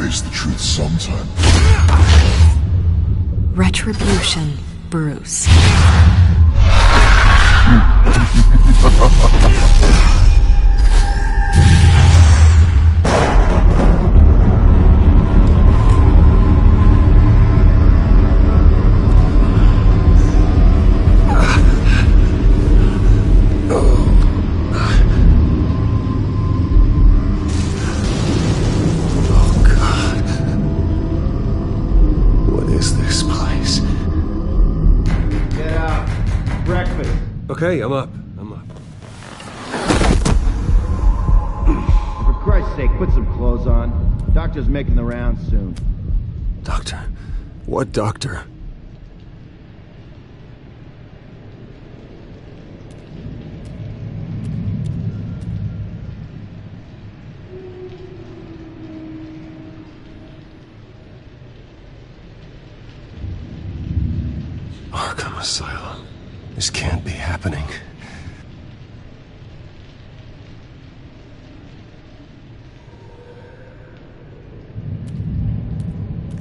face the truth sometime. Retribution, Bruce. Okay, I'm up. For Christ's sake, put some clothes on. Doctor's making the rounds soon. Doctor? What doctor? Arkham Asylum. This can't be happening.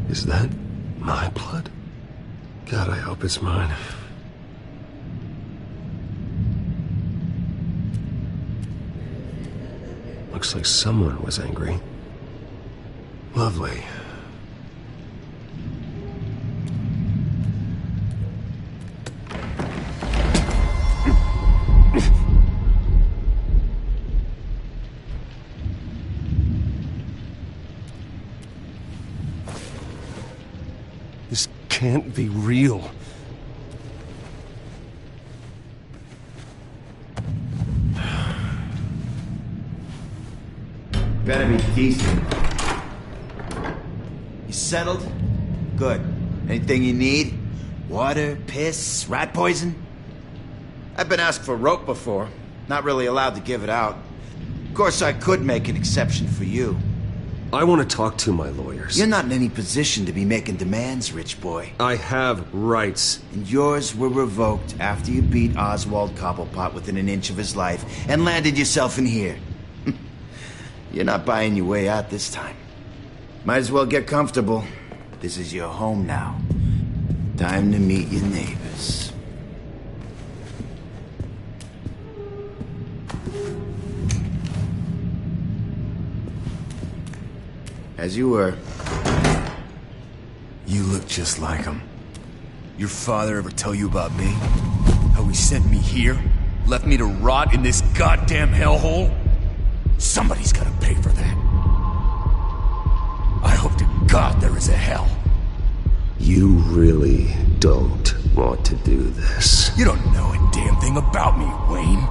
Is that my blood? God, I hope it's mine. Looks like someone was angry. Lovely. This can't be real. Better be decent. You settled? Good. Anything you need? Water, piss, rat poison? I've been asked for rope before. Not really allowed to give it out. Of course, I could make an exception for you. I want to talk to my lawyers. You're not in any position to be making demands, rich boy. I have rights. And yours were revoked after you beat Oswald Cobblepot within an inch of his life and landed yourself in here. You're not buying your way out this time. Might as well get comfortable. This is your home now. Time to meet your neighbors. As you were. You look just like him. Your father ever tell you about me? How he sent me here? Left me to rot in this goddamn hellhole? Somebody's gotta pay for that. I hope to God there is a hell. You really don't want to do this. You don't know a damn thing about me, Wayne.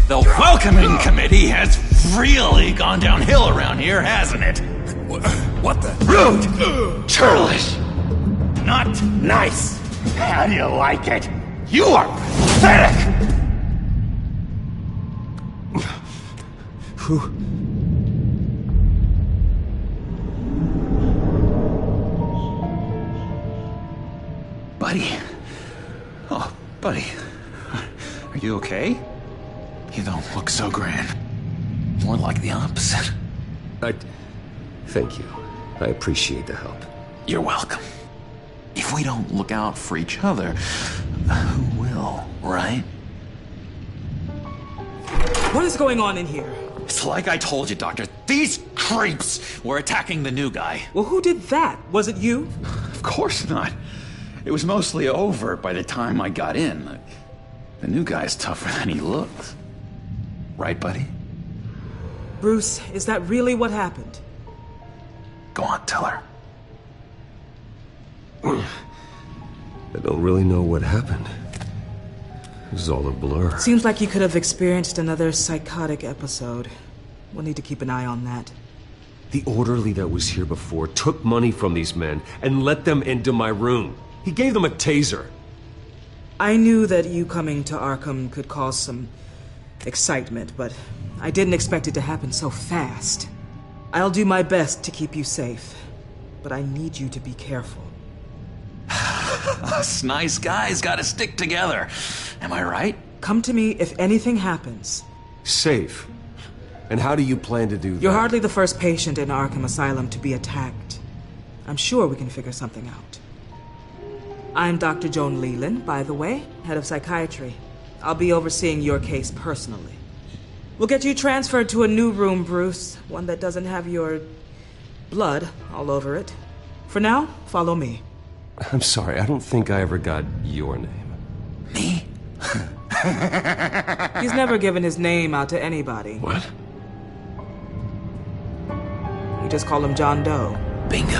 The welcoming committee has really gone downhill around here, hasn't it? What the? Rude! Churlish! Not nice! How do you like it? You are pathetic! Who? Buddy. Oh, buddy. Are you okay? You don't look so grand. More like the opposite. Thank you. I appreciate the help. You're welcome. If we don't look out for each other, who will, right? What is going on in here? It's like I told you, Doctor. These creeps were attacking the new guy. Well, who did that? Was it you? Of course not. It was mostly over by the time I got in. The new guy's tougher than he looks. Right, buddy? Bruce, is that really what happened? Go on, tell her. I don't really know what happened. It was all a blur. Seems like you could have experienced another psychotic episode. We'll need to keep an eye on that. The orderly that was here before took money from these men and let them into my room. He gave them a taser. I knew that you coming to Arkham could cause some excitement, but I didn't expect it to happen so fast. I'll do my best to keep you safe, but I need you to be careful. Us nice guys gotta stick together. Am I right? Come to me if anything happens. Safe? And how do you plan to do that? You're hardly the first patient in Arkham Asylum to be attacked. I'm sure we can figure something out. I'm Dr. Joan Leland, by the way, head of psychiatry. I'll be overseeing your case personally. We'll get you transferred to a new room, Bruce. One that doesn't have your blood all over it. For now, follow me. I'm sorry, I don't think I ever got your name. Me? He's never given his name out to anybody. What? You just call him John Doe. Bingo.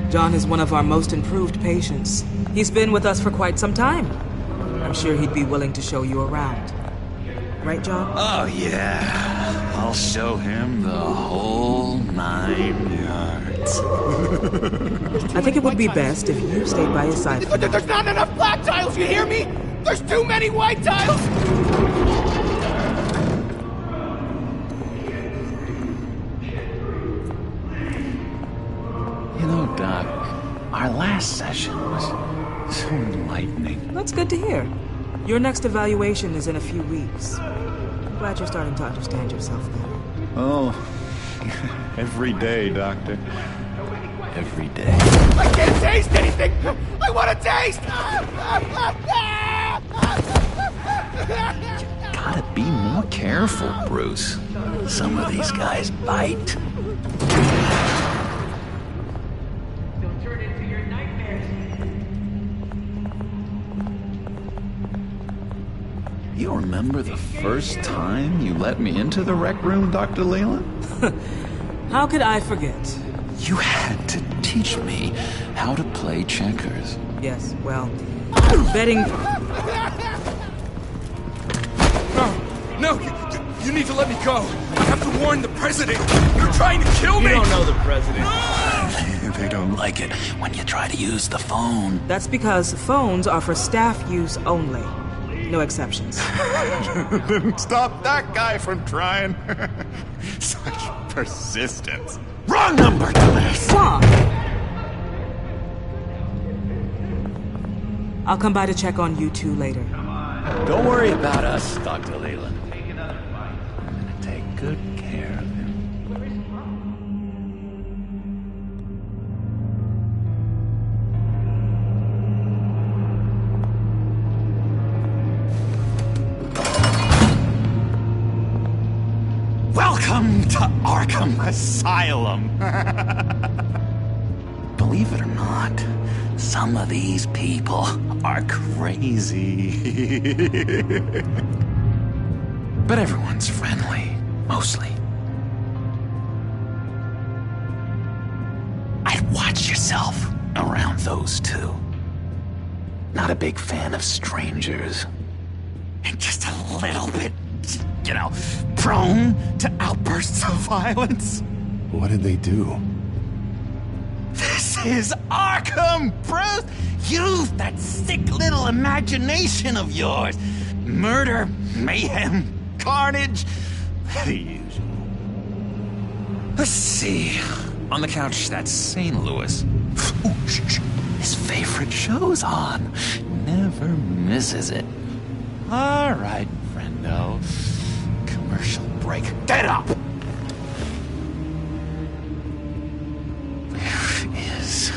John is one of our most improved patients. He's been with us for quite some time. I'm sure he'd be willing to show you around. Right, John? Oh, yeah. I'll show him the whole 9 yards. I think it would be best if you stayed by his side. But there's not enough black tiles, you hear me? There's too many white tiles! You know, Doc, our last session was so enlightening. That's good to hear. Your next evaluation is in a few weeks. I'm glad you're starting to understand yourself better. Oh, every day, Doctor. Every day. I can't taste anything! I want to taste! Gotta be more careful, Bruce. Some of these guys bite. You remember the first time you let me into the rec room, Dr. Leland? How could I forget? You had to teach me how to play checkers. Yes, well, betting... No, you need to let me go. I have to warn the president. You're trying to kill me. You don't know the president. They don't like it when you try to use the phone. That's because phones are for staff use only. No exceptions. Didn't stop that guy from trying. Such persistence. Wrong number, dumbass! Stop! I'll come by to check on you two later. Don't worry about us, Dr. Leland. I'm gonna take good care of him. Welcome to Arkham Asylum. Believe it or not, some of these people are crazy. But everyone's friendly, mostly. I'd watch yourself around those two. Not a big fan of strangers. And just a little bit, you know, prone to outbursts of violence. What did they do? This is Arkham, Bruce! Use that sick little imagination of yours. Murder, mayhem, carnage, the usual. Let's see. On the couch, that's St. Louis. Ooh, shh. His favorite show's on. Never misses it. All right, friendo. Commercial break. Get up! Where is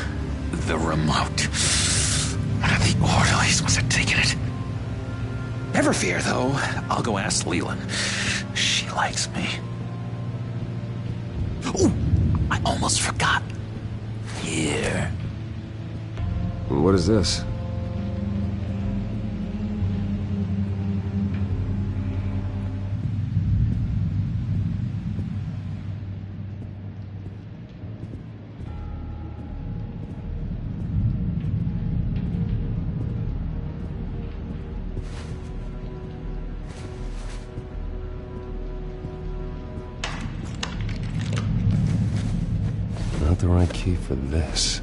the remote? One of the orderlies must have taken it. Never fear, though. I'll go ask Leland. She likes me. Ooh, I almost forgot. Here. What is this? the right key for this.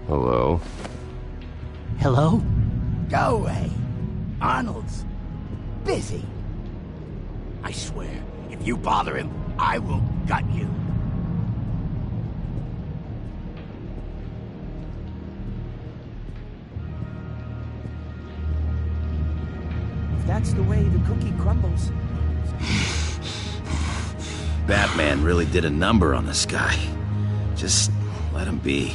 Hello? Hello? Go away. Arnold's busy. I swear, if you bother him, I will gut you. If that's the way the cookie crumbles. Batman really did a number on this guy. Just let him be.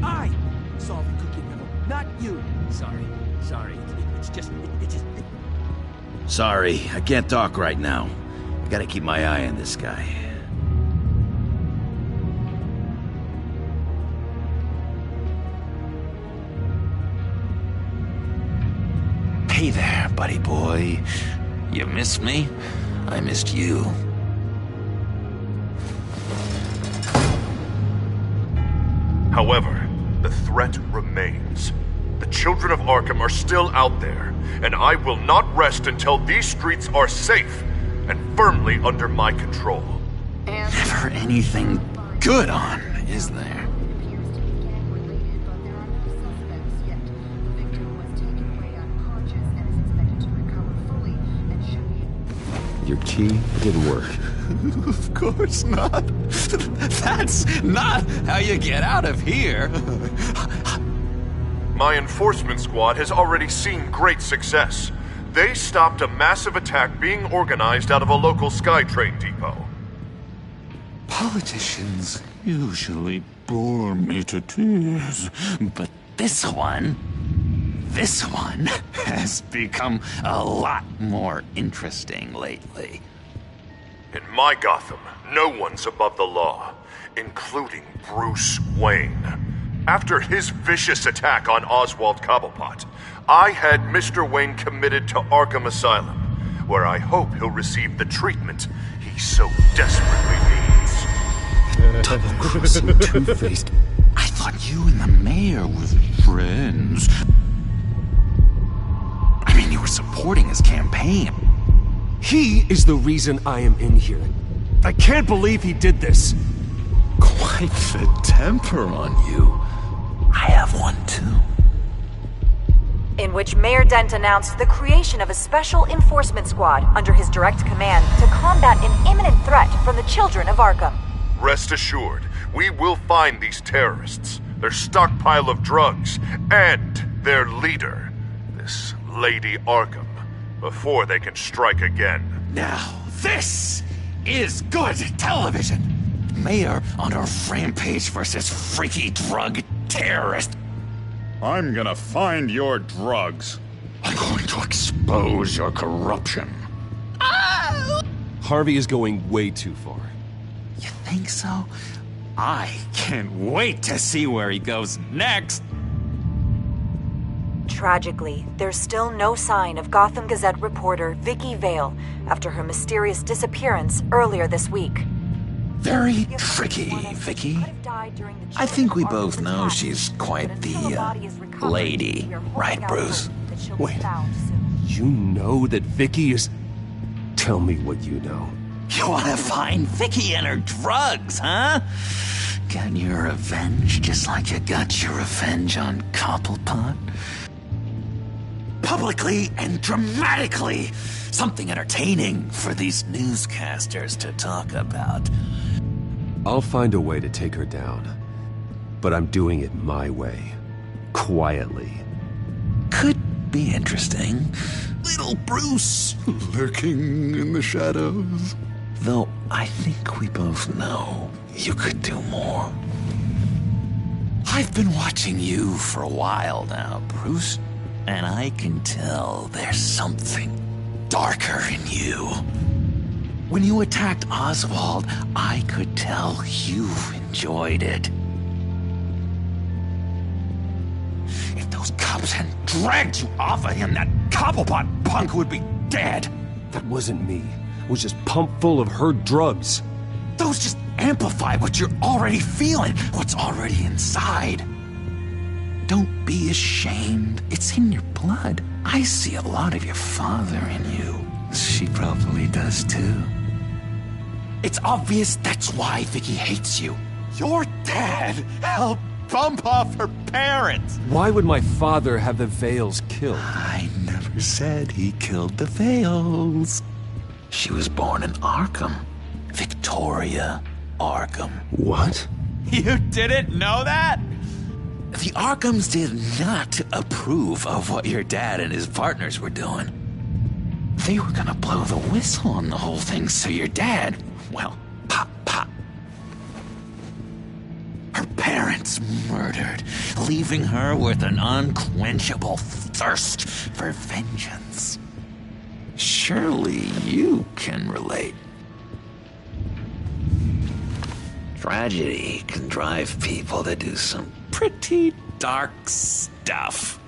I solved the cookie riddle, not you. Sorry. It's just... Sorry, I can't talk right now. I gotta keep my eye on this guy. Hey there, buddy boy. You missed me? I missed you. However, the threat remains. The children of Arkham are still out there, and I will not rest until these streets are safe and firmly under my control. Never anything good on, is there? Your key didn't work. Of course not. That's not how you get out of here. My enforcement squad has already seen great success. They stopped a massive attack being organized out of a local SkyTrain depot. Politicians usually bore me to tears, but this one has become a lot more interesting lately. In my Gotham, no one's above the law, including Bruce Wayne. After his vicious attack on Oswald Cobblepot, I had Mr. Wayne committed to Arkham Asylum, where I hope he'll receive the treatment he so desperately needs. Double-crossing Two-Faced. I thought you and the mayor were friends. I mean, you were supporting his campaign. He is the reason I am in here. I can't believe he did this. Quite the temper on you. I have one too. In which Mayor Dent announced the creation of a special enforcement squad under his direct command to combat an imminent threat from the children of Arkham. Rest assured, we will find these terrorists, their stockpile of drugs, and their leader, this Lady Arkham, before they can strike again. Now, this is good television. Mayor on a rampage versus freaky drug terrorist. I'm gonna find your drugs. I'm going to expose your corruption. Harvey is going way too far. You think so? I can't wait to see where he goes next. Tragically, there's still no sign of Gotham Gazette reporter Vicky Vale after her mysterious disappearance earlier this week. Very tricky, Vicky. I think we both know she's quite the, lady, right, Bruce? Wait, you know that Vicky is... Tell me what you know. You want to find Vicky and her drugs, huh? Get your revenge just like you got your revenge on Cobblepot? Publicly and dramatically! Something entertaining for these newscasters to talk about. I'll find a way to take her down. But I'm doing it my way. Quietly. Could be interesting. Little Bruce lurking in the shadows. Though I think we both know you could do more. I've been watching you for a while now, Bruce, and I can tell there's something darker in you. When you attacked Oswald, I could tell you enjoyed it. If those cops hadn't dragged you off of him, that Cobblepot punk would be dead. That wasn't me. It was just pumped full of her drugs. Those just amplify what you're already feeling, what's already inside. Don't be ashamed. It's in your blood. I see a lot of your father in you. She probably does too. It's obvious that's why Vicky hates you. Your dad helped bump off her parents. Why would my father have the Vales killed? I never said he killed the Vales. She was born in Arkham. Victoria Arkham. What? You didn't know that? The Arkhams did not approve of what your dad and his partners were doing. They were gonna blow the whistle on the whole thing, so your dad, well, pop. Her parents murdered, leaving her with an unquenchable thirst for vengeance. Surely you can relate. Tragedy can drive people to do some pretty dark stuff.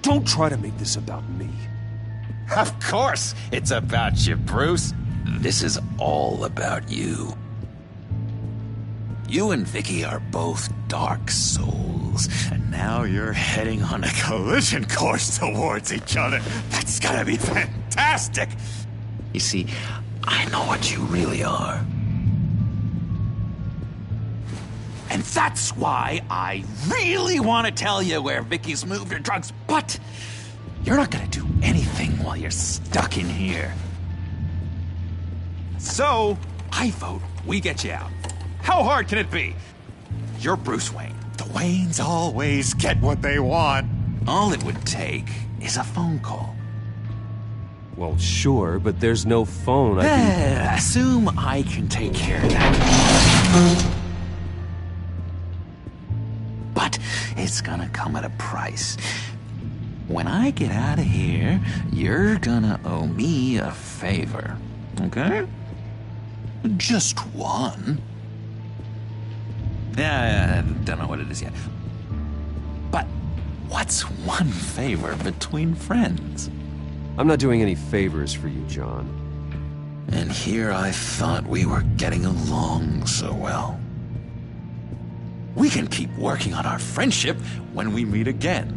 Don't try to make this about me. Of course it's about you, Bruce. This is all about you. You and Vicky are both dark souls, and now you're heading on a collision course towards each other. That's gotta be fantastic! You see, I know what you really are. And that's why I really want to tell you where Vicky's moved her drugs, but you're not gonna do anything while you're stuck in here. So, I vote we get you out. How hard can it be? You're Bruce Wayne. The Waynes always get what they want. All it would take is a phone call. Well, sure, but there's no phone. Assume I can take care of that. But it's gonna come at a price. When I get out of here, you're gonna owe me a favor, okay? Just one. I don't know what it is yet. But what's one favor between friends? I'm not doing any favors for you, John. And here I thought we were getting along so well. We can keep working on our friendship when we meet again,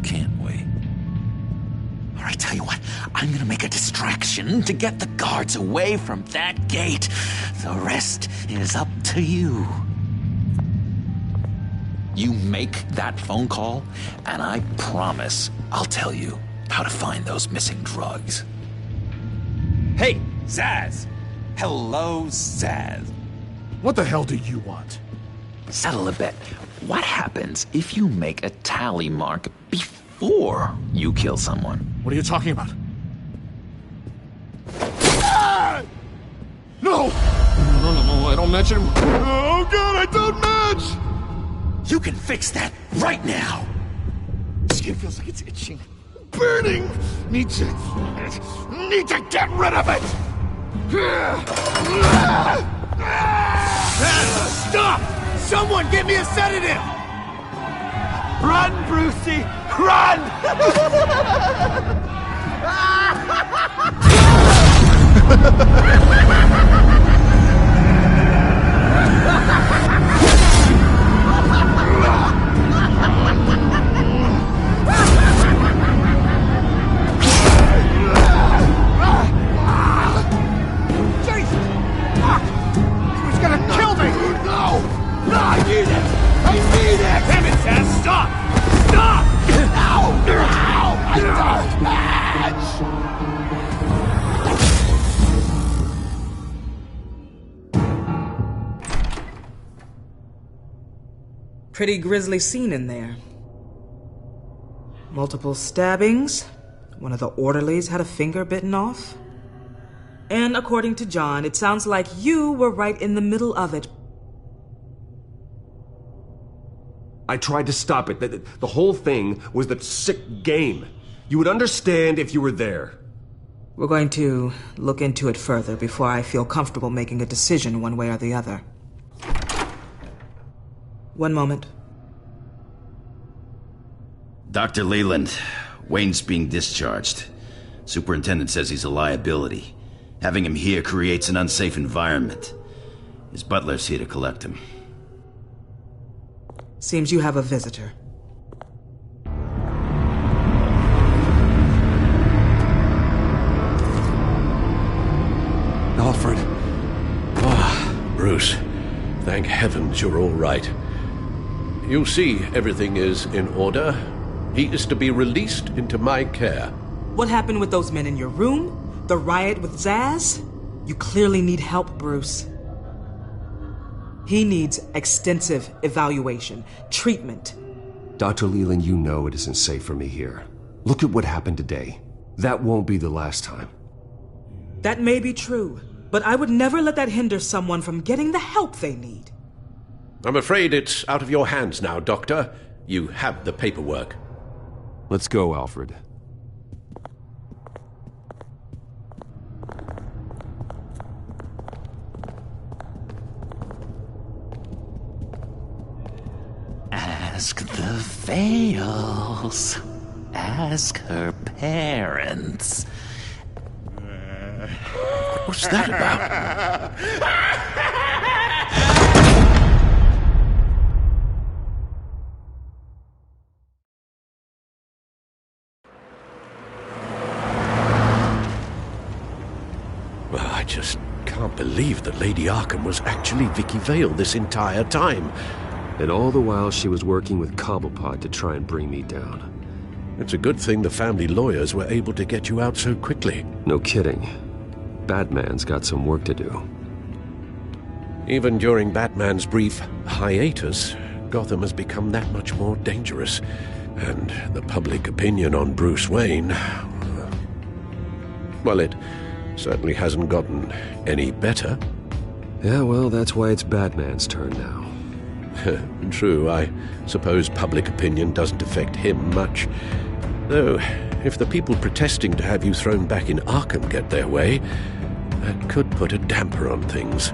can't we? All right, tell you what, I'm gonna make a distraction to get the guards away from that gate. The rest is up to you. You make that phone call, and I promise I'll tell you how to find those missing drugs. Hey, Zaz! Hello, Zaz. What the hell do you want? Settle a bet. What happens if you make a tally mark before you kill someone? What are you talking about? Ah! No! No, I don't match him. Oh god, I don't match! You can fix that right now! Skin feels like it's itching. Burning! Need to get rid of it! Stop! Someone get me a sedative! Run, Brucey! Run! Jesus! Fuck! He was gonna kill me! No! No, I need it! I need it! Damn it, Taz! Stop! Stop! Ow! Ow! I don't match! Pretty grisly scene in there. Multiple stabbings. One of the orderlies had a finger bitten off. And according to John, it sounds like you were right in the middle of it. I tried to stop it. The whole thing was the sick game. You would understand if you were there. We're going to look into it further before I feel comfortable making a decision one way or the other. One moment. Dr. Leland, Wayne's being discharged. Superintendent says he's a liability. Having him here creates an unsafe environment. His butler's here to collect him. Seems you have a visitor. Alfred. Bruce. Thank heavens you're all right. You see, everything is in order. He is to be released into my care. What happened with those men in your room? The riot with Zaz? You clearly need help, Bruce. He needs extensive evaluation, treatment. Dr. Leland, you know it isn't safe for me here. Look at what happened today. That won't be the last time. That may be true, but I would never let that hinder someone from getting the help they need. I'm afraid it's out of your hands now, Doctor. You have the paperwork. Let's go, Alfred. Ask the Vales. Ask her parents. What's that about? Well, I just can't believe that Lady Arkham was actually Vicky Vale this entire time. And all the while she was working with Cobblepot to try and bring me down. It's a good thing the family lawyers were able to get you out so quickly. No kidding. Batman's got some work to do. Even during Batman's brief hiatus, Gotham has become that much more dangerous. And the public opinion on Bruce Wayne... well, it certainly hasn't gotten any better. Yeah, well, that's why it's Batman's turn now. True, I suppose public opinion doesn't affect him much. Though, if the people protesting to have you thrown back in Arkham get their way, that could put a damper on things.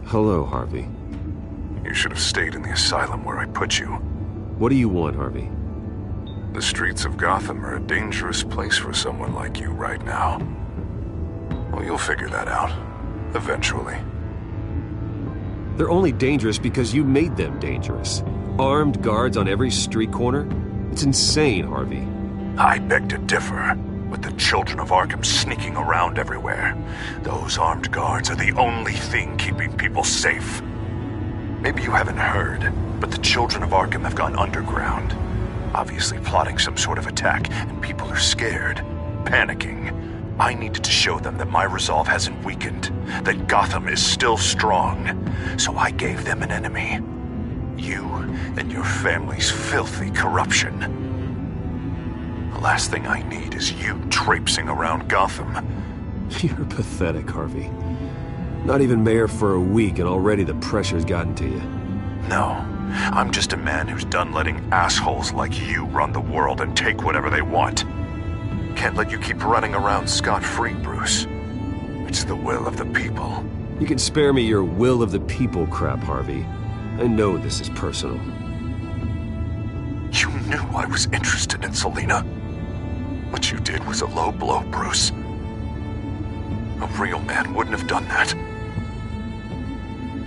Hello, Harvey. You should have stayed in the asylum where I put you. What do you want, Harvey? The streets of Gotham are a dangerous place for someone like you right now. Well, you'll figure that out. Eventually. They're only dangerous because you made them dangerous. Armed guards on every street corner? It's insane, Harvey. I beg to differ. With the children of Arkham sneaking around everywhere, those armed guards are the only thing keeping people safe. Maybe you haven't heard, but the children of Arkham have gone underground. Obviously plotting some sort of attack, and people are scared, panicking. I needed to show them that my resolve hasn't weakened, that Gotham is still strong. So I gave them an enemy. You and your family's filthy corruption. The last thing I need is you traipsing around Gotham. You're pathetic, Harvey. Not even mayor for a week and already the pressure's gotten to you. No, I'm just a man who's done letting assholes like you run the world and take whatever they want. Can't let you keep running around scot-free, Bruce. It's the will of the people. You can spare me your will of the people crap, Harvey. I know this is personal. You knew I was interested in Selina. What you did was a low blow, Bruce. A real man wouldn't have done that.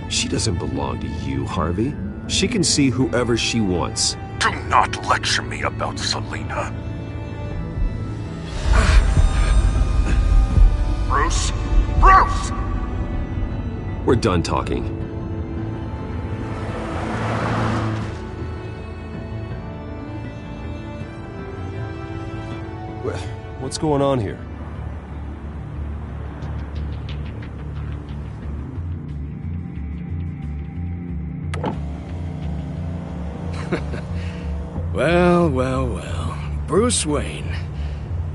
She doesn't belong to you, Harvey. She can see whoever she wants. Do not lecture me about Selina. Bruce? Bruce! We're done talking. What's going on here? Well. Bruce Wayne.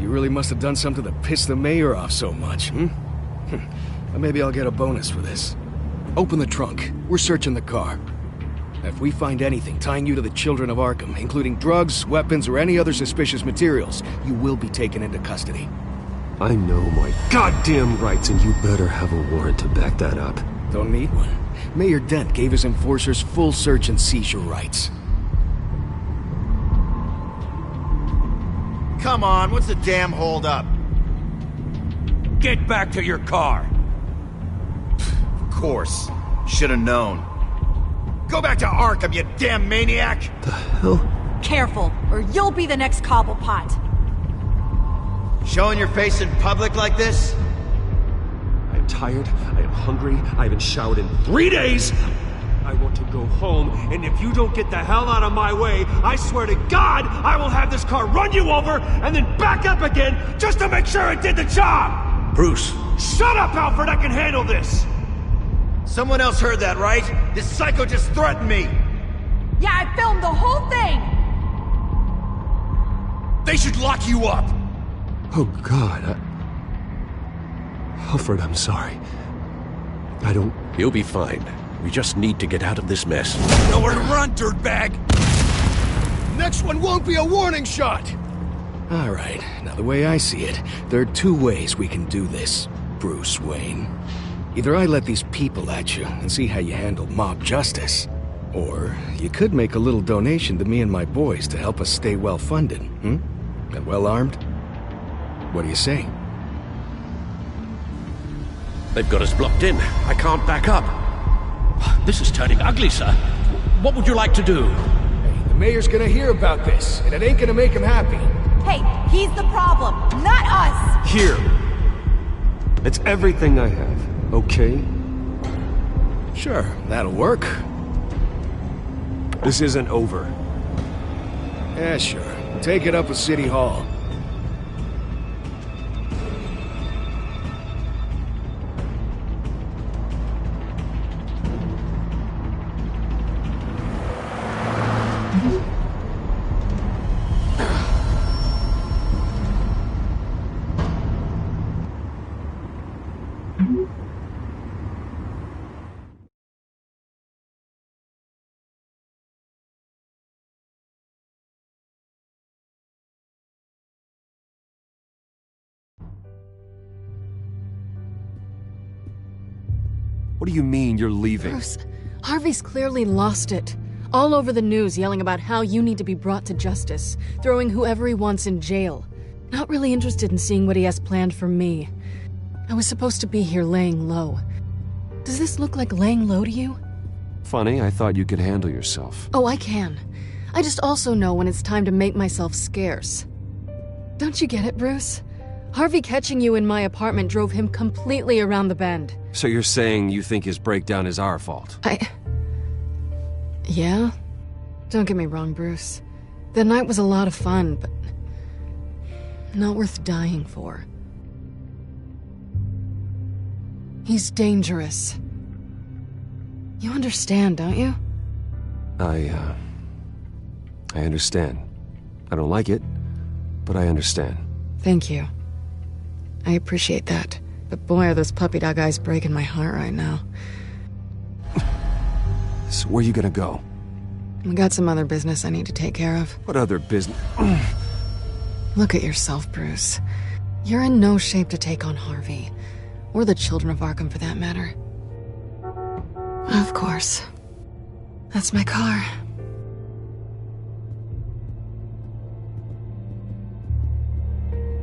You really must have done something to piss the mayor off so much, hmm? Well, maybe I'll get a bonus for this. Open the trunk. We're searching the car. If we find anything tying you to the children of Arkham, including drugs, weapons, or any other suspicious materials, you will be taken into custody. I know my goddamn rights, and you better have a warrant to back that up. Don't need one. Mayor Dent gave his enforcers full search and seizure rights. Come on, what's the damn hold up? get back to your car. Of course. Should have known. Go back to Arkham, you damn maniac! The hell? Careful, or you'll be the next Cobblepot. Showing your face in public like this? I am tired, I am hungry, I haven't showered in 3 days! I want to go home, and if you don't get the hell out of my way, I swear to God, I will have this car run you over, and then back up again, just to make sure it did the job! Bruce! Shut up, Alfred, I can handle this! Someone else heard that, right? This psycho just threatened me! Yeah, I filmed the whole thing! They should lock you up! Oh, God, Alfred, I'm sorry. I don't... You'll be fine. We just need to get out of this mess. Nowhere to run, dirtbag! Next one won't be a warning shot! Alright, now the way I see it, there are 2 ways we can do this, Bruce Wayne. Either I let these people at you and see how you handle mob justice, or you could make a little donation to me and my boys to help us stay well-funded, and well-armed. What do you say? They've got us blocked in. I can't back up. This is turning ugly, sir. What would you like to do? Hey, the mayor's gonna hear about this, and it ain't gonna make him happy. Hey, he's the problem, not us! Here! It's everything I have, okay? Sure, that'll work. This isn't over. Yeah, sure. Take it up with City Hall. What do you mean you're leaving? Bruce, Harvey's clearly lost it. All over the news yelling about how you need to be brought to justice, throwing whoever he wants in jail. Not really interested in seeing what he has planned for me. I was supposed to be here laying low. Does this look like laying low to you? Funny, I thought you could handle yourself. Oh, I can. I just also know when it's time to make myself scarce. Don't you get it, Bruce? Harvey catching you in my apartment drove him completely around the bend. So you're saying you think his breakdown is our fault? Yeah? Don't get me wrong, Bruce. The night was a lot of fun, but not worth dying for. He's dangerous. You understand, don't you? I understand. I don't like it, but I understand. Thank you. I appreciate that. But boy, are those puppy dog eyes breaking my heart right now. So where are you gonna go? I got some other business I need to take care of. What other business? Look at yourself, Bruce. You're in no shape to take on Harvey. Or the children of Arkham, for that matter. Of course. That's my car.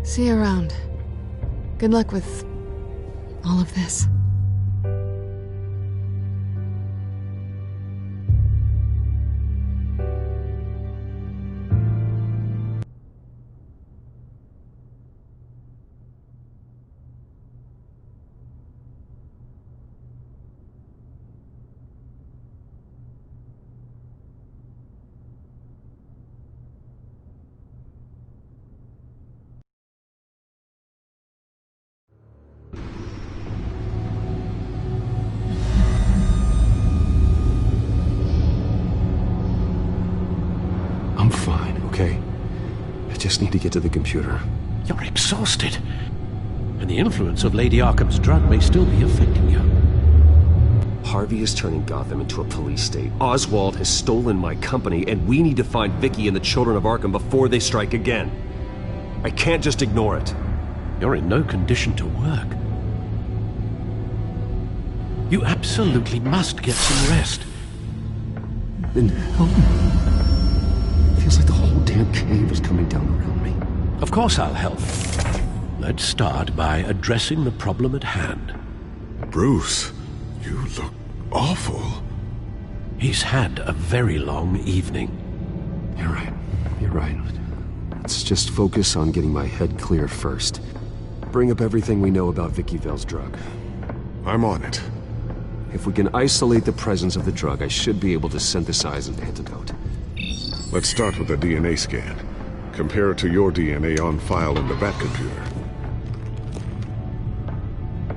See you around. Good luck with all of this. I'm fine, okay? I just need to get to the computer. You're exhausted. And the influence of Lady Arkham's drug may still be affecting you. Harvey is turning Gotham into a police state. Oswald has stolen my company, and we need to find Vicky and the children of Arkham before they strike again. I can't just ignore it. You're in no condition to work. You absolutely must get some rest. Then help me. Feels like the whole damn cave is coming down around me. Of course I'll help. Let's start by addressing the problem at hand. Bruce, you look awful. He's had a very long evening. You're right. You're right. Let's just focus on getting my head clear first. Bring up everything we know about Vicky Vale's drug. I'm on it. If we can isolate the presence of the drug, I should be able to synthesize an antidote. Let's start with a DNA scan. Compare it to your DNA on file in the Bat computer.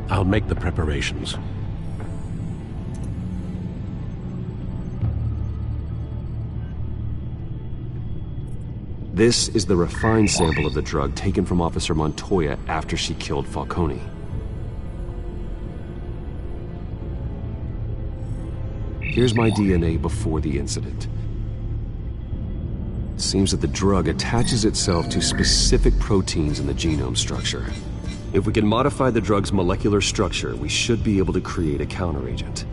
I'll make the preparations. This is the refined sample of the drug taken from Officer Montoya after she killed Falcone. Here's my DNA before the incident. It seems that the drug attaches itself to specific proteins in the genome structure. If we can modify the drug's molecular structure, we should be able to create a counteragent.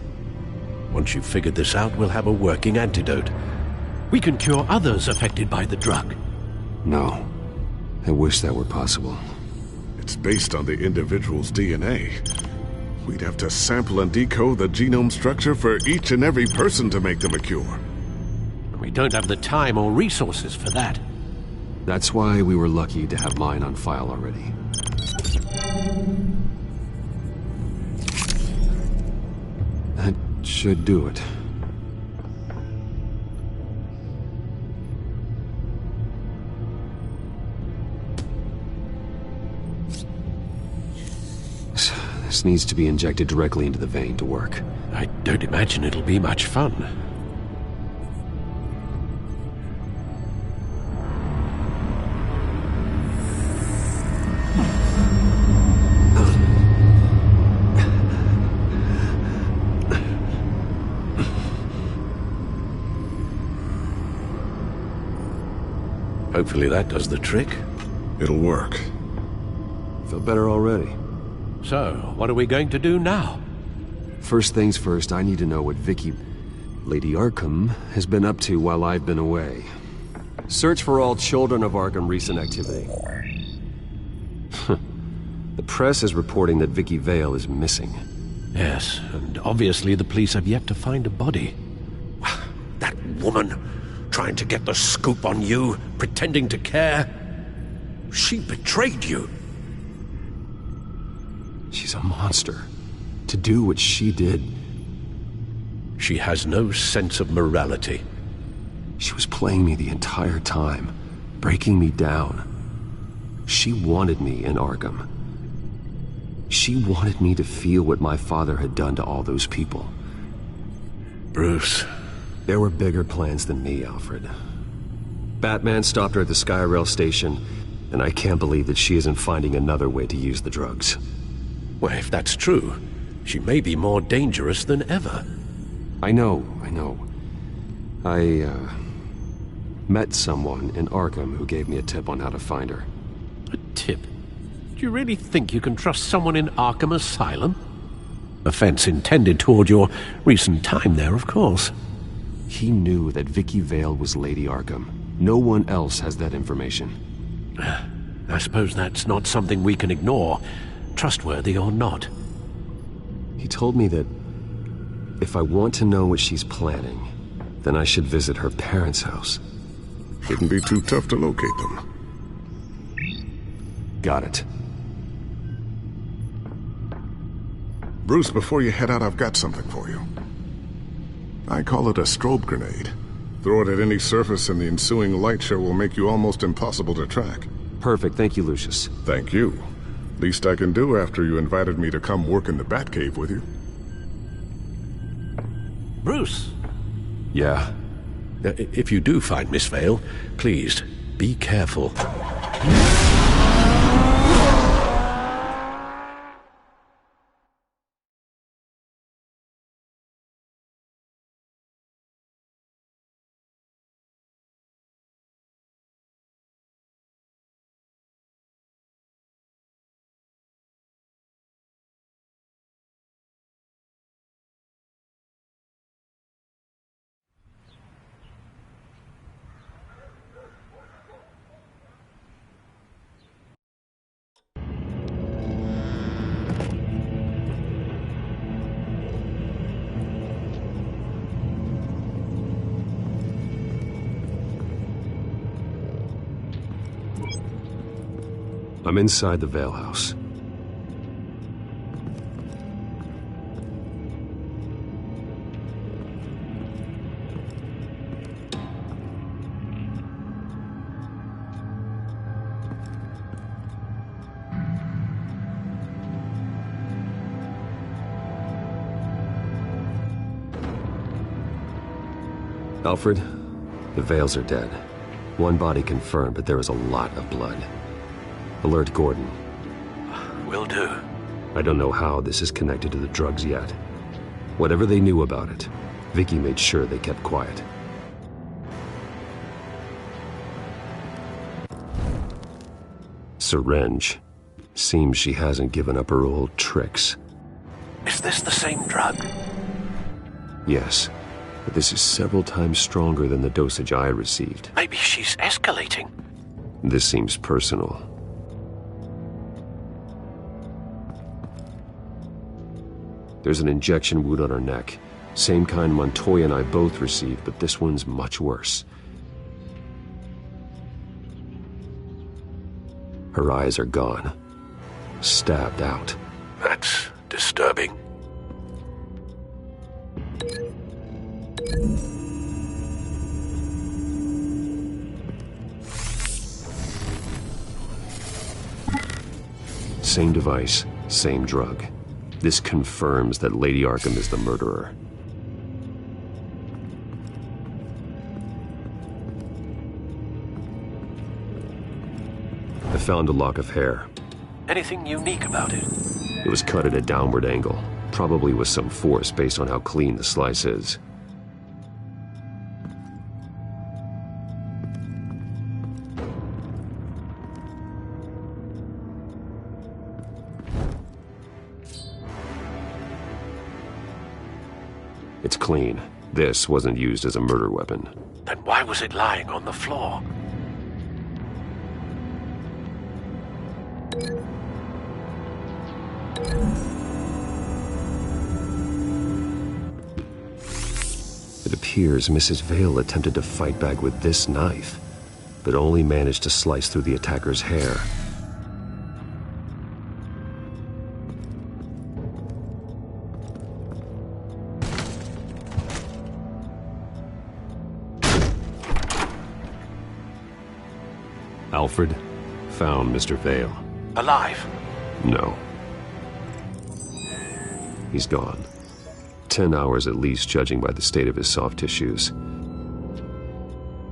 Once you've figured this out, we'll have a working antidote. We can cure others affected by the drug. No. I wish that were possible. It's based on the individual's DNA. We'd have to sample and decode the genome structure for each and every person to make them a cure. We don't have the time or resources for that. That's why we were lucky to have mine on file already. That should do it. This needs to be injected directly into the vein to work. I don't imagine it'll be much fun. Hopefully that does the trick. It'll work. Feel better already. So, what are we going to do now? First things first, I need to know what Vicky, Lady Arkham, has been up to while I've been away. Search for all children of Arkham recent activity. The press is reporting that Vicky Vale is missing. Yes, and obviously the police have yet to find a body. That woman, trying to get the scoop on you, pretending to care. She betrayed you. She's a monster. To do what she did. She has no sense of morality. She was playing me the entire time, breaking me down. She wanted me in Arkham. She wanted me to feel what my father had done to all those people. Bruce. There were bigger plans than me, Alfred. Batman stopped her at the Skyrail station, and I can't believe that she isn't finding another way to use the drugs. Well, if that's true, she may be more dangerous than ever. I know. I met someone in Arkham who gave me a tip on how to find her. A tip? Do you really think you can trust someone in Arkham Asylum? Offense intended toward your recent time there, of course. He knew that Vicky Vale was Lady Arkham. No one else has that information. I suppose that's not something we can ignore, trustworthy or not. He told me that if I want to know what she's planning, then I should visit her parents' house. Shouldn't be too tough to locate them. Got it. Bruce, before you head out, I've got something for you. I call it a strobe grenade. Throw it at any surface and the ensuing light show will make you almost impossible to track. Perfect, thank you, Lucius. Thank you. Least I can do after you invited me to come work in the Batcave with you. Bruce! Yeah? If you do find Miss Vale, please, be careful. I'm inside the Vale House. Alfred, the Vales are dead. One body confirmed, but there is a lot of blood. Alert Gordon. Will do. I don't know how this is connected to the drugs yet. Whatever they knew about it, Vicky made sure they kept quiet. Syringe. Seems she hasn't given up her old tricks. Is this the same drug? Yes, but this is several times stronger than the dosage I received. Maybe she's escalating. This seems personal. There's an injection wound on her neck. Same kind Montoya and I both received, but this one's much worse. Her eyes are gone. Stabbed out. That's disturbing. Same device, same drug. This confirms that Lady Arkham is the murderer. I found a lock of hair. Anything unique about it? It was cut at a downward angle, probably with some force based on how clean the slice is. It's clean. This wasn't used as a murder weapon. Then why was it lying on the floor? It appears Mrs. Vale attempted to fight back with this knife, but only managed to slice through the attacker's hair. Alfred found Mr. Vale. Alive? No. He's gone. 10 hours at least, judging by the state of his soft tissues.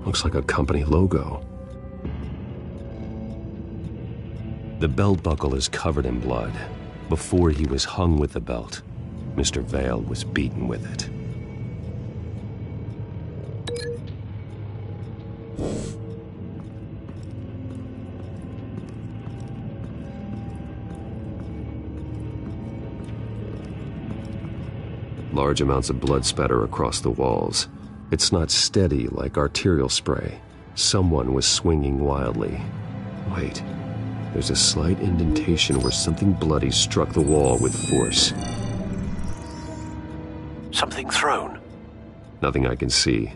Looks like a company logo. The belt buckle is covered in blood. Before he was hung with the belt, Mr. Vale was beaten with it. Large amounts of blood spatter across the walls. It's not steady like arterial spray. Someone was swinging wildly. Wait, there's a slight indentation where something bloody struck the wall with force. Something thrown? Nothing I can see.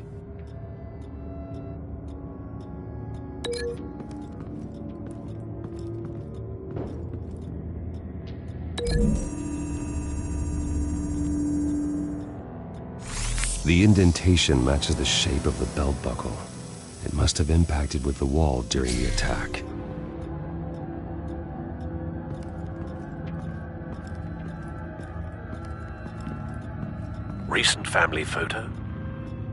The indentation matches the shape of the belt buckle. It must have impacted with the wall during the attack. Recent family photo?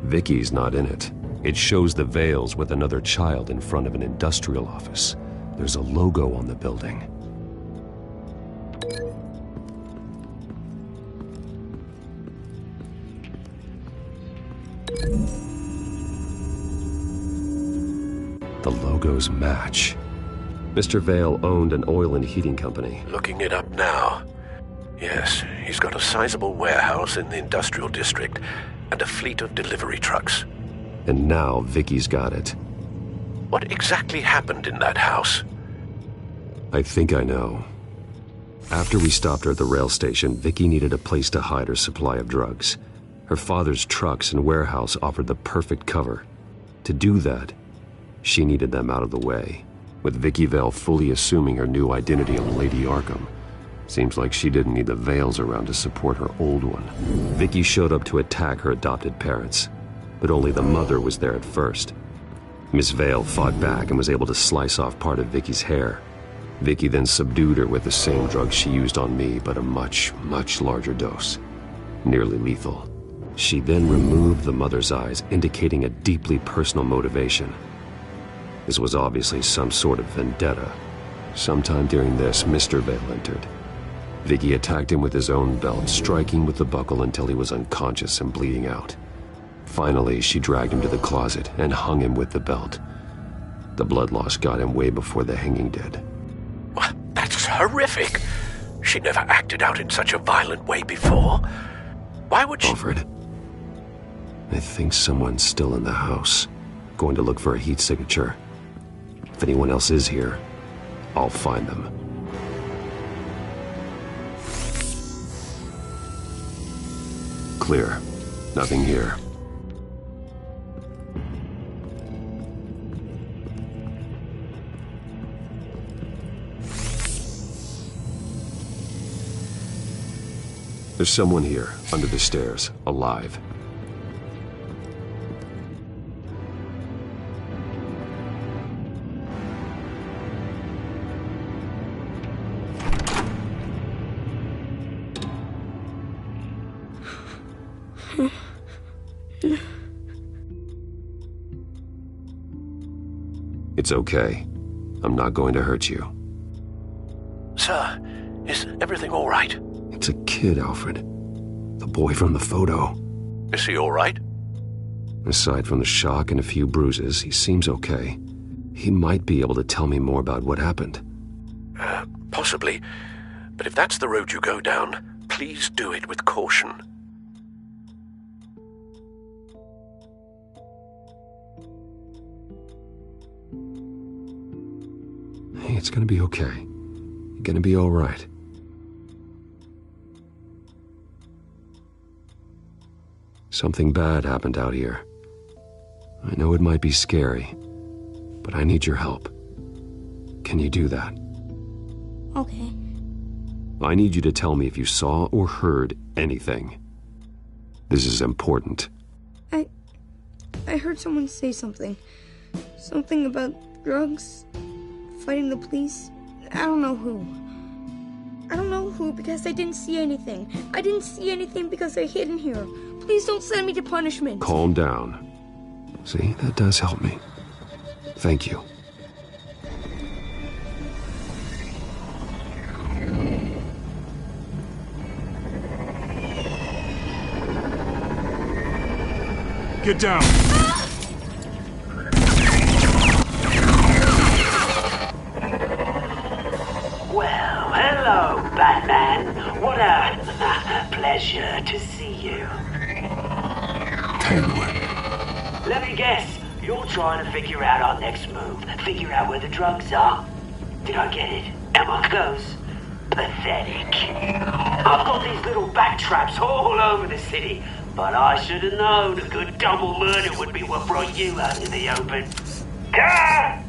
Vicky's not in it. It shows the Vales with another child in front of an industrial office. There's a logo on the building. The logos match. Mr. Vale owned an oil and heating company. Looking it up now. Yes, he's got a sizable warehouse in the industrial district and a fleet of delivery trucks. And now Vicky's got it. What exactly happened in that house? I think I know. After we stopped her at the rail station, Vicky needed a place to hide her supply of drugs. Her father's trucks and warehouse offered the perfect cover. To do that, she needed them out of the way. with Vicky Vale fully assuming her new identity of Lady Arkham. Seems like she didn't need the veils around to support her old one. Vicky showed up to attack her adopted parents, but only the mother was there at first. Miss Vale fought back and was able to slice off part of Vicky's hair. Vicky then subdued her with the same drug she used on me, but a much, much larger dose. Nearly lethal. She then removed the mother's eyes, indicating a deeply personal motivation. This was obviously some sort of vendetta. Sometime during this, Mr. Vale entered. Vicky attacked him with his own belt, striking with the buckle until he was unconscious and bleeding out. Finally, she dragged him to the closet and hung him with the belt. The blood loss got him way before the hanging did. That's horrific. She never acted out in such a violent way before. Why would she... Alfred, I think someone's still in the house. Going to look for a heat signature. If anyone else is here, I'll find them. Clear. Nothing here. There's someone here, under the stairs, alive. It's okay. I'm not going to hurt you. Sir, is everything all right? It's a kid, Alfred. The boy from the photo. Is he all right? Aside from the shock and a few bruises, he seems okay. He might be able to tell me more about what happened. Possibly. But if that's the road you go down, please do it with caution. Hey, it's gonna be okay. You're gonna be all right. Something bad happened out here. I know it might be scary, but I need your help. Can you do that? Okay. I need you to tell me if you saw or heard anything. This is important. I heard someone say something. Something about drugs, fighting the police. I don't know who. I don't know who because I didn't see anything. I didn't see anything because I hid in here. Please don't send me to punishment. Calm down. See, that does help me. Thank you. Get down! Well, hello, Batman. What a pleasure to see you. Penguin. Let me guess, you're trying to figure out our next move. Figure out where the drugs are. Did I get it? Am I close? Pathetic. I've got these little bat traps all over the city, but I should have known a good double murder would be what brought you out in the open. Ah!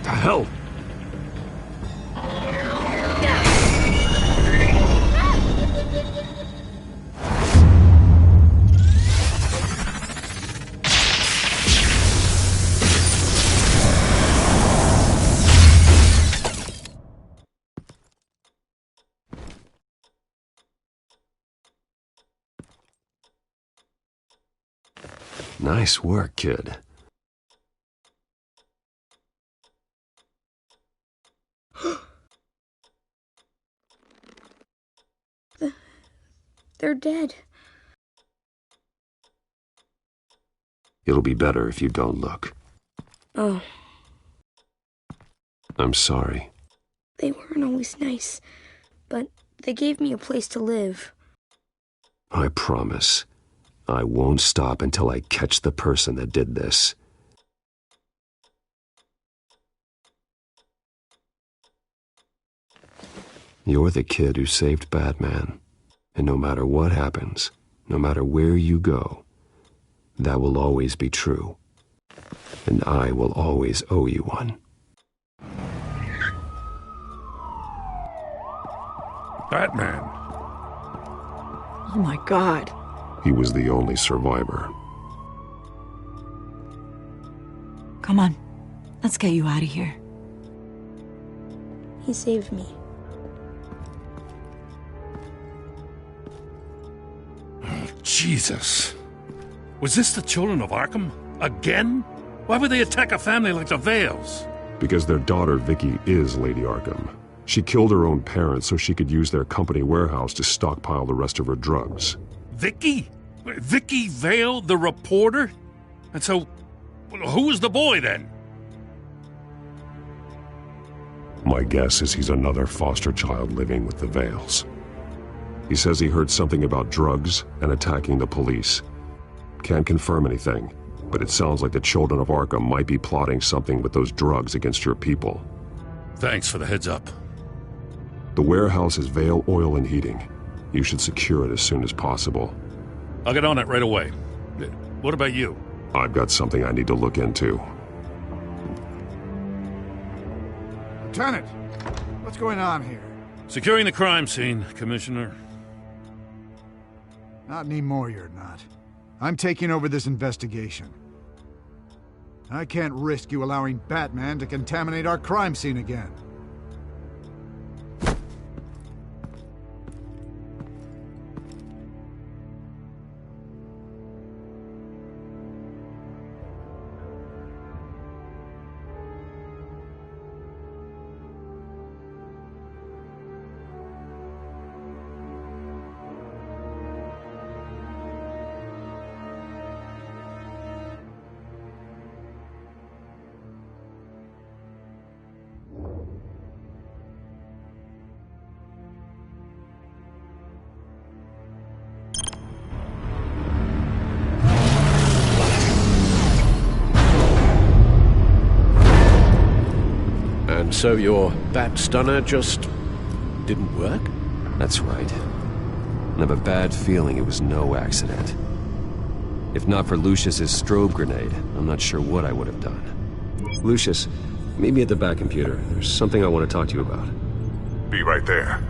The hell? Nice work, kid. They're dead. It'll be better if you don't look. Oh, I'm sorry. they weren't always nice, but they gave me a place to live. I promise. I won't stop until I catch the person that did this. You're the kid who saved Batman. And no matter what happens, no matter where you go, that will always be true. And I will always owe you one. Batman. Oh my God. He was the only survivor. Come on. Let's get you out of here. He saved me. Oh, Jesus. Was this the children of Arkham? Again? Why would they attack a family like the Vales? Because their daughter, Vicky, is Lady Arkham. She killed her own parents so she could use their company warehouse to stockpile the rest of her drugs. Vicky? Vicky Vale, the reporter? And so, who was the boy then? My guess is he's another foster child living with the Vales. He says he heard something about drugs and attacking the police. Can't confirm anything, but it sounds like the children of Arkham might be plotting something with those drugs against your people. Thanks for the heads up. The warehouse is Vale Oil and Heating. You should secure it as soon as possible. I'll get on it right away. What about you? I've got something I need to look into. Lieutenant, what's going on here? Securing the crime scene, Commissioner. Not anymore, you're not. I'm taking over this investigation. I can't risk you allowing Batman to contaminate our crime scene again. So your bat stunner just didn't work? That's right. I have a bad feeling it was no accident. If not for Lucius's strobe grenade, I'm not sure what I would have done. Lucius, meet me at the back computer. There's something I want to talk to you about. Be right there.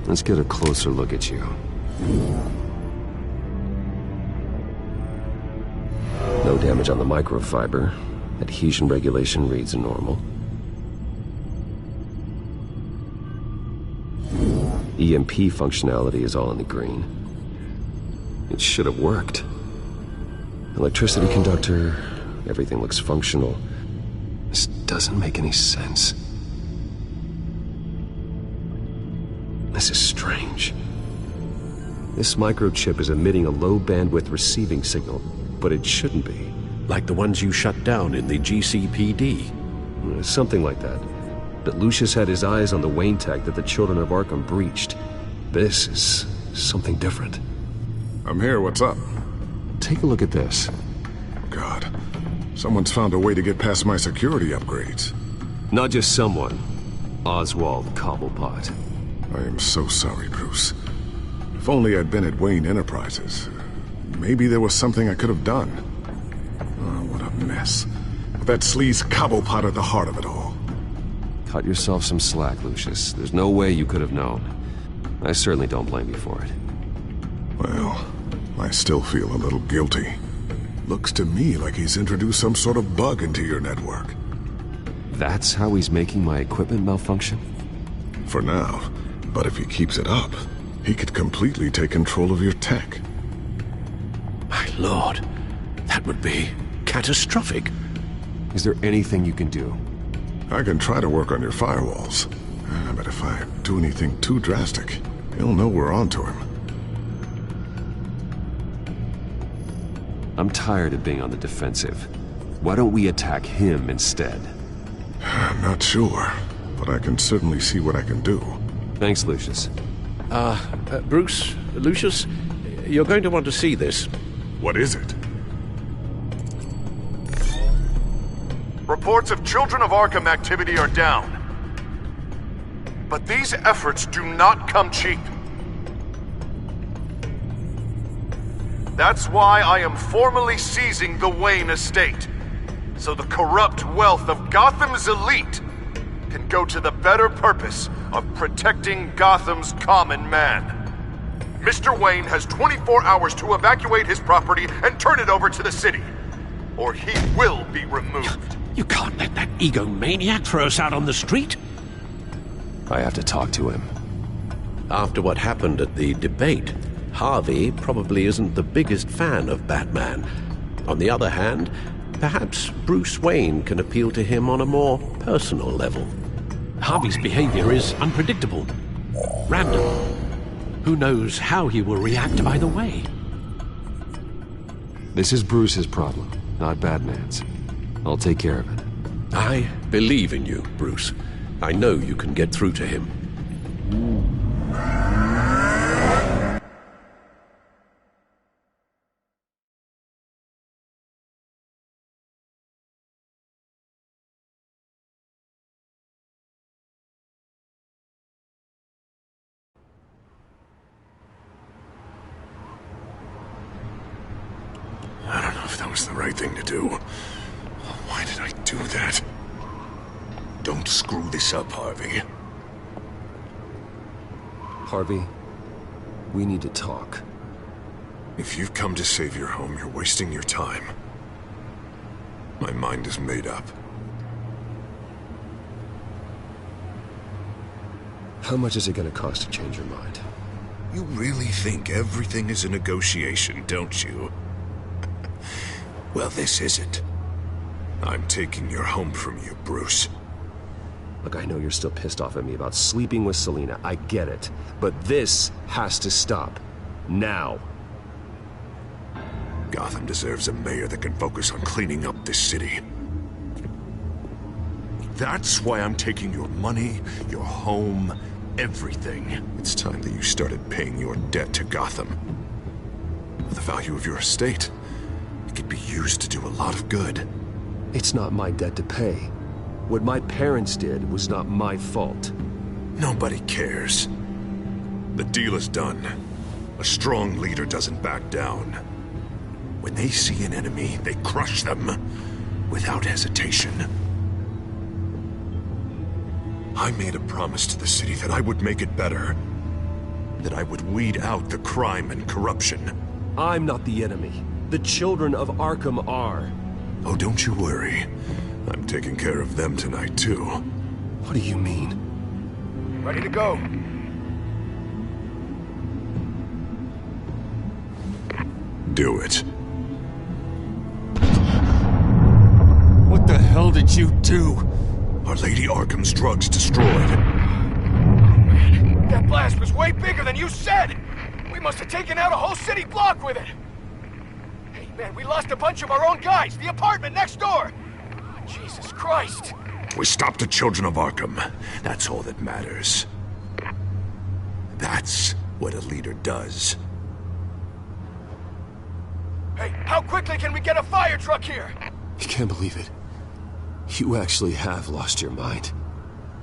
Let's get a closer look at you. No damage on the microfiber. Adhesion regulation reads normal. EMP functionality is all in the green. It should have worked. Electricity conductor, everything looks functional. This doesn't make any sense. This is strange. This microchip is emitting a low-bandwidth receiving signal, but it shouldn't be. Like the ones you shut down in the GCPD? Something like that. But Lucius had his eyes on the Wayne tech that the children of Arkham breached. This is something different. I'm here, what's up? Take a look at this. God, someone's found a way to get past my security upgrades. Not just someone. Oswald Cobblepot. I am so sorry, Bruce. If only I'd been at Wayne Enterprises. Maybe there was something I could have done. Oh, what a mess. With that sleaze Cobblepot at the heart of it all. Cut yourself some slack, Lucius. There's no way you could have known. I certainly don't blame you for it. Well, I still feel a little guilty. Looks to me like he's introduced some sort of bug into your network. That's how he's making my equipment malfunction? For now. But if he keeps it up, he could completely take control of your tech. My lord, that would be catastrophic. Is there anything you can do? I can try to work on your firewalls. But if I do anything too drastic, he'll know we're onto him. I'm tired of being on the defensive. Why don't we attack him instead? I'm not sure, but I can certainly see what I can do. Thanks, Lucius. Bruce, Lucius, you're going to want to see this. What is it? Reports of Children of Arkham activity are down. But these efforts do not come cheap. That's why I am formally seizing the Wayne estate, so the corrupt wealth of Gotham's elite can go to the better purpose of protecting Gotham's common man. Mr. Wayne has 24 hours to evacuate his property and turn it over to the city, or he will be removed. You can't let that egomaniac throw us out on the street. I have to talk to him. After what happened at the debate, Harvey probably isn't the biggest fan of Batman. On the other hand, perhaps Bruce Wayne can appeal to him on a more personal level. Harvey's behavior is unpredictable, random. Who knows how he will react either way? This is Bruce's problem, not Batman's. I'll take care of it. I believe in you, Bruce. I know you can get through to him. I don't know if that was the right thing to do. Why did I do that? Don't screw this up, Harvey. Harvey, we need to talk. If you've come to save your home, you're wasting your time. My mind is made up. How much is it going to cost to change your mind? You really think everything is a negotiation, don't you? Well, this isn't. I'm taking your home from you, Bruce. Look, I know you're still pissed off at me about sleeping with Selina. I get it. But this has to stop. Now. Gotham deserves a mayor that can focus on cleaning up this city. That's why I'm taking your money, your home, everything. It's time that you started paying your debt to Gotham. The value of your estate, it could be used to do a lot of good. It's not my debt to pay. What my parents did was not my fault. Nobody cares. The deal is done. A strong leader doesn't back down. When they see an enemy, they crush them without hesitation. I made a promise to the city that I would make it better. That I would weed out the crime and corruption. I'm not the enemy. The children of Arkham are. Oh, don't you worry. I'm taking care of them tonight, too. What do you mean? Ready to go. Do it. What the hell did you do? Are Lady Arkham's drugs destroyed? Man, that blast was way bigger than you said! We must have taken out a whole city block with it! Hey, man, we lost a bunch of our own guys! The apartment next door! Jesus Christ! We stopped the children of Arkham. That's all that matters. That's what a leader does. Hey, how quickly can we get a fire truck here? I can't believe it. You actually have lost your mind.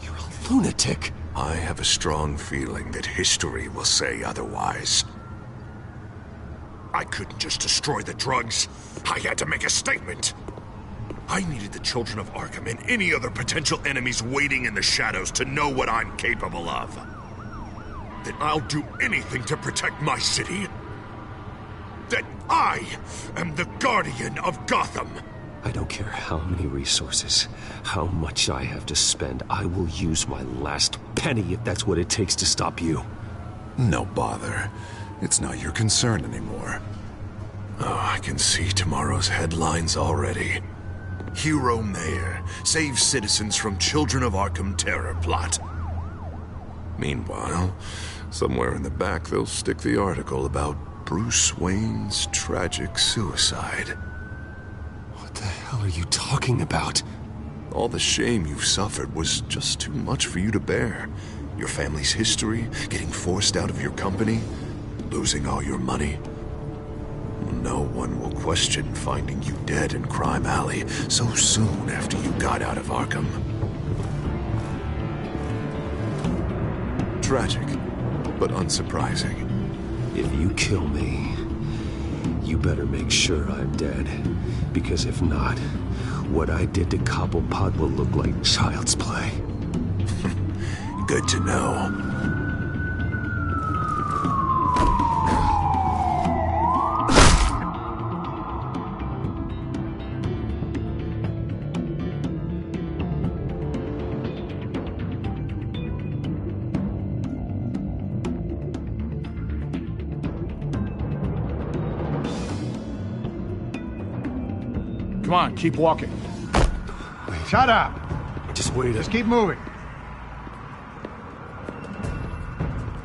You're a lunatic. I have a strong feeling that history will say otherwise. I couldn't just destroy the drugs. I had to make a statement. I needed the children of Arkham and any other potential enemies waiting in the shadows to know what I'm capable of. That I'll do anything to protect my city. That I am the guardian of Gotham. I don't care how many resources, how much I have to spend. I will use my last penny if that's what it takes to stop you. No bother. It's not your concern anymore. Oh, I can see tomorrow's headlines already. Hero Mayor saves citizens from Children of Arkham terror plot. Meanwhile, somewhere in the back they'll stick the article about Bruce Wayne's tragic suicide. What the hell are you talking about? All the shame you've suffered was just too much for you to bear. Your family's history, getting forced out of your company, losing all your money. No one will question finding you dead in Crime Alley so soon after you got out of Arkham. Tragic, but unsurprising. If you kill me, you better make sure I'm dead. Because if not, what I did to Cobblepot will look like child's play. Good to know. Come on, keep walking. Shut up! Just wait. Just keep moving.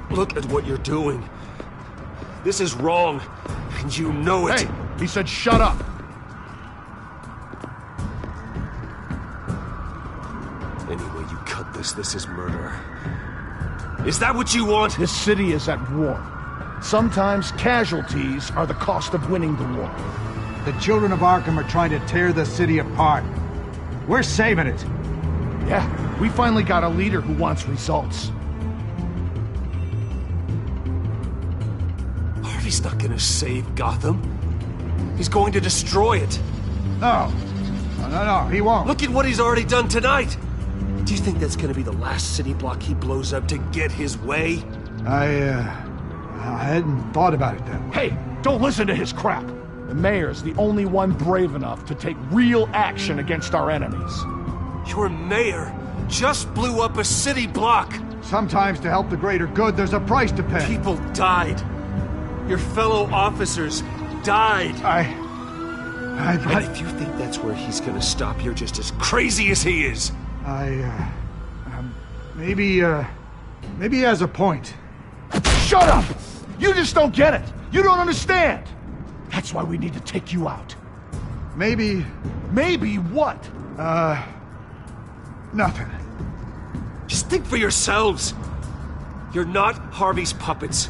Look at what you're doing. This is wrong, and you know it. Hey, he said shut up. Any way you cut this, this is murder. Is that what you want? This city is at war. Sometimes casualties are the cost of winning the war. The children of Arkham are trying to tear the city apart. We're saving it. Yeah, we finally got a leader who wants results. Harvey's not gonna save Gotham. He's going to destroy it. No. No, he won't. Look at what he's already done tonight. Do you think that's gonna be the last city block he blows up to get his way? I hadn't thought about it then. Hey, don't listen to his crap. The mayor's the only one brave enough to take real action against our enemies. Your mayor just blew up a city block. Sometimes to help the greater good, there's a price to pay. People died. Your fellow officers died. And if you think that's where he's gonna stop, you're just as crazy as he is. Maybe he has a point. Shut up! You just don't get it. You don't understand. That's why we need to take you out. Maybe... Maybe what? Nothing. Just think for yourselves. You're not Harvey's puppets.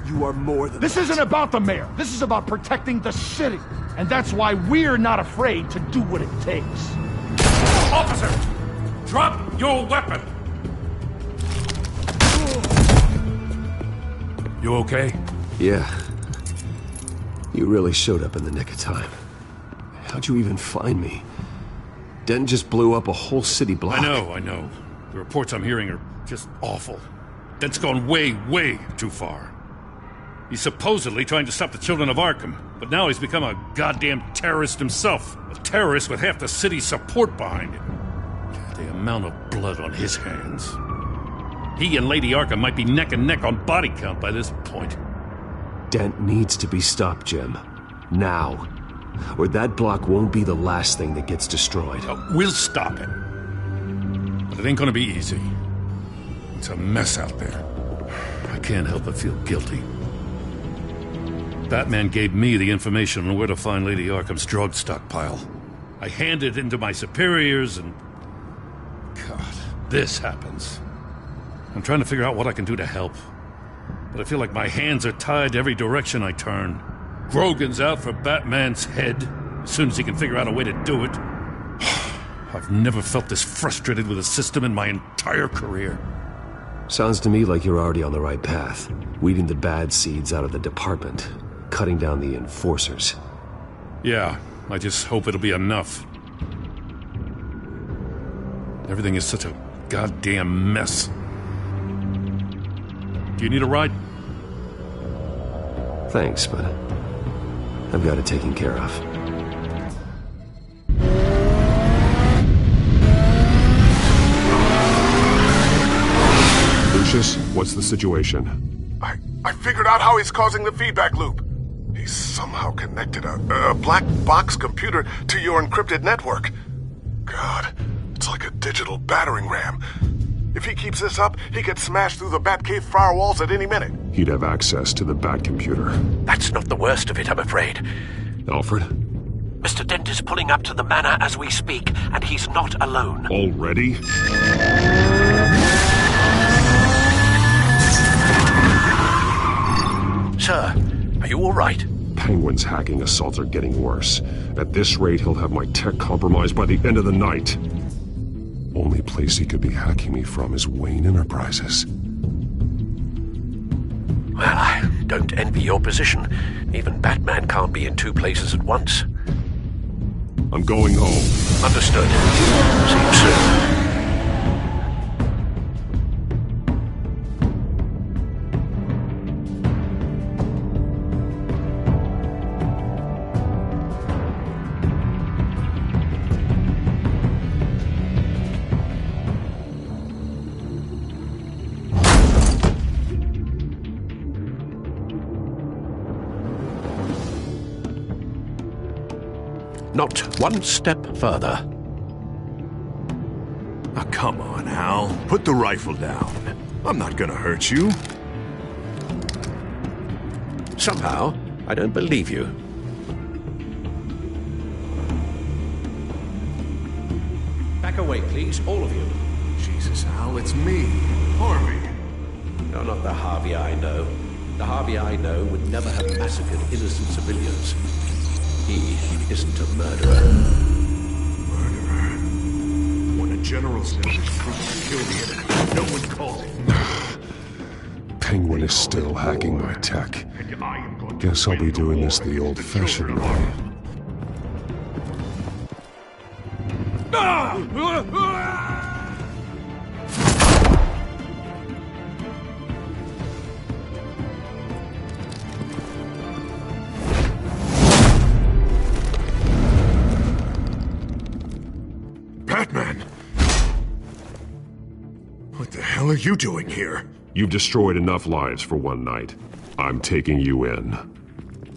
You are more than This that. isn't about the mayor. This is about protecting the city. And that's why we're not afraid to do what it takes. Officer! Drop your weapon! You okay? Yeah. You really showed up in the nick of time. How'd you even find me? Dent just blew up a whole city block. I know. The reports I'm hearing are just awful. Dent's gone way, way too far. He's supposedly trying to stop the children of Arkham, but now he's become a goddamn terrorist himself. A terrorist with half the city's support behind him. The amount of blood on his hands. He and Lady Arkham might be neck and neck on body count by this point. Dent needs to be stopped, Jim. Now. Or that block won't be the last thing that gets destroyed. We'll stop him. But it ain't gonna be easy. It's a mess out there. I can't help but feel guilty. Batman gave me the information on where to find Lady Arkham's drug stockpile. I handed it into my superiors and... God, this happens. I'm trying to figure out what I can do to help. But I feel like my hands are tied every direction I turn. Grogan's out for Batman's head, as soon as he can figure out a way to do it. I've never felt this frustrated with a system in my entire career. Sounds to me like you're already on the right path. Weeding the bad seeds out of the department. Cutting down the enforcers. Yeah, I just hope it'll be enough. Everything is such a goddamn mess. Do you need a ride? Thanks, but I've got it taken care of. Lucius, what's the situation? I figured out how he's causing the feedback loop. He's somehow connected a black box computer to your encrypted network. God, it's like a digital battering ram. If he keeps this up, he could smash through the Batcave firewalls at any minute. He'd have access to the Bat computer. That's not the worst of it, I'm afraid. Alfred? Mr. Dent is pulling up to the manor as we speak, and he's not alone. Already? Sir, are you all right? Penguin's hacking assaults are getting worse. At this rate, he'll have my tech compromised by the end of the night. Only place he could be hacking me from is Wayne Enterprises. Well, I don't envy your position. Even Batman can't be in two places at once. I'm going home. Understood. See you soon. Not one step further. Oh, come on, Al. Put the rifle down. I'm not gonna hurt you. Somehow, I don't believe you. Back away, please, all of you. Jesus, Al, it's me, Harvey. You're not the Harvey I know. The Harvey I know would never have massacred innocent civilians. He isn't a murderer. Murderer? When a general's notice proves to kill the enemy, no one calls it. Penguin is still hacking my tech. Guess I'll be doing this the old-fashioned way. Batman! What the hell are you doing here? You've destroyed enough lives for one night. I'm taking you in.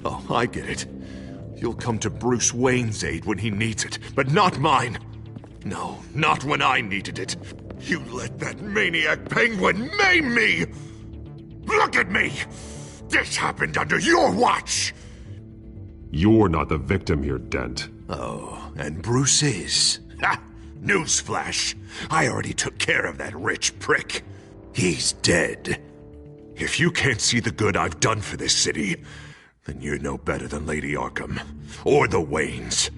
Oh, I get it. You'll come to Bruce Wayne's aid when he needs it, but not mine. No, not when I needed it. You let that maniac Penguin maim me! Look at me! This happened under your watch! You're not the victim here, Dent. Oh, and Bruce is. Ha! Newsflash! I already took care of that rich prick. He's dead. If you can't see the good I've done for this city, then you're no better than Lady Arkham. Or the Waynes.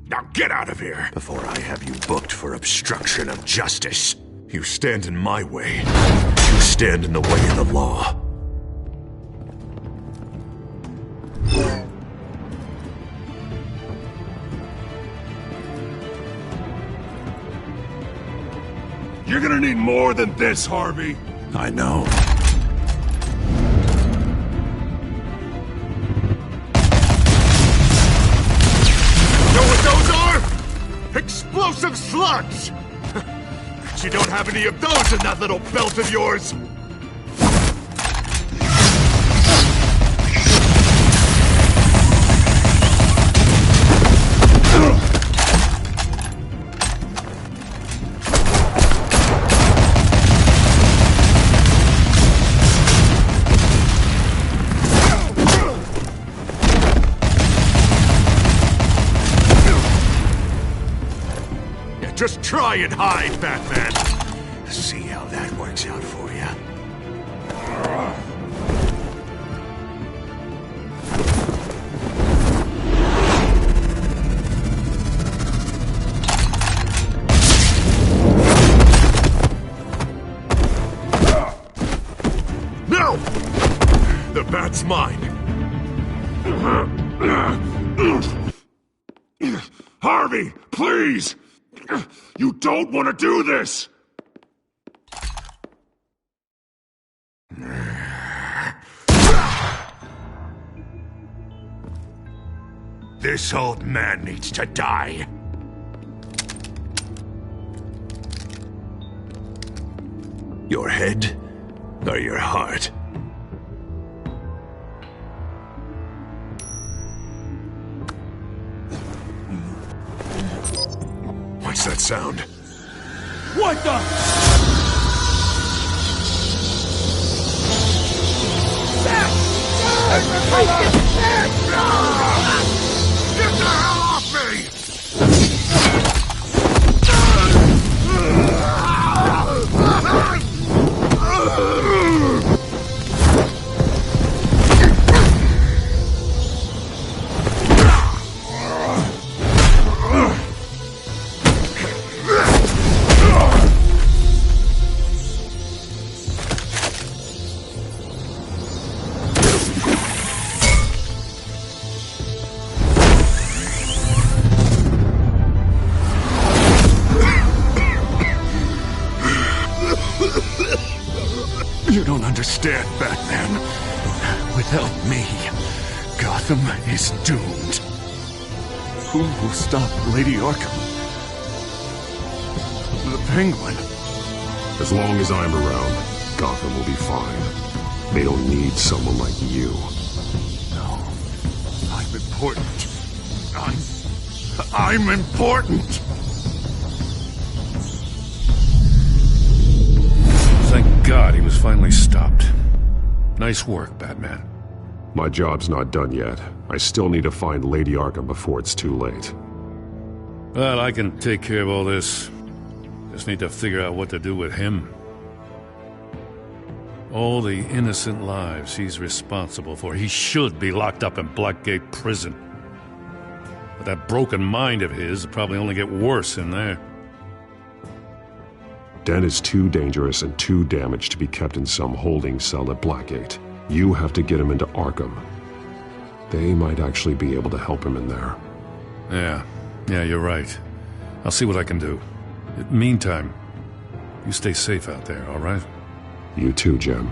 Now get out of here before I have you booked for obstruction of justice. You stand in my way. You stand in the way of the law. You're gonna need more than this, Harvey. I know. Know what those are? Explosive slugs! But you don't have any of those in that little belt of yours! Just try and hide, Batman. See how that works out for you. No! The bat's mine. Harvey, please! You don't want to do this! This old man needs to die. Your head or your heart? What's that sound? What the? Get the hell off me! understand, Batman. Without me, Gotham is doomed. Who will stop Lady Arkham? The Penguin. As long as I'm around, Gotham will be fine. They don't need someone like you. No. I'm important. I'm important! Thank God he was finally stopped. Nice work, Batman. My job's not done yet. I still need to find Lady Arkham before it's too late. Well, I can take care of all this. Just need to figure out what to do with him. All the innocent lives he's responsible for. He should be locked up in Blackgate Prison. But that broken mind of his will probably only get worse in there. Den is too dangerous and too damaged to be kept in some holding cell at Blackgate. You have to get him into Arkham. They might actually be able to help him in there. Yeah, you're right. I'll see what I can do. Meantime, you stay safe out there, all right? You too, Jim.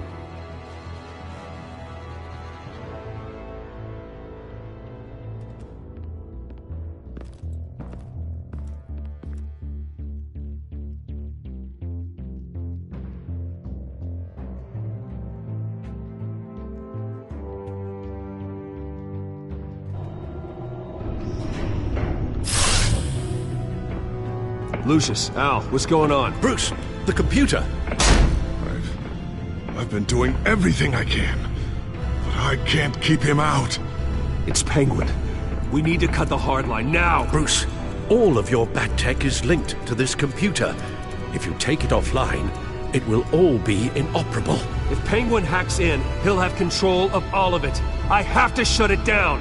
Lucius, Al, what's going on? Bruce, the computer! I've been doing everything I can, but I can't keep him out. It's Penguin. We need to cut the hard line now! Bruce, all of your bat tech is linked to this computer. If you take it offline, it will all be inoperable. If Penguin hacks in, he'll have control of all of it. I have to shut it down!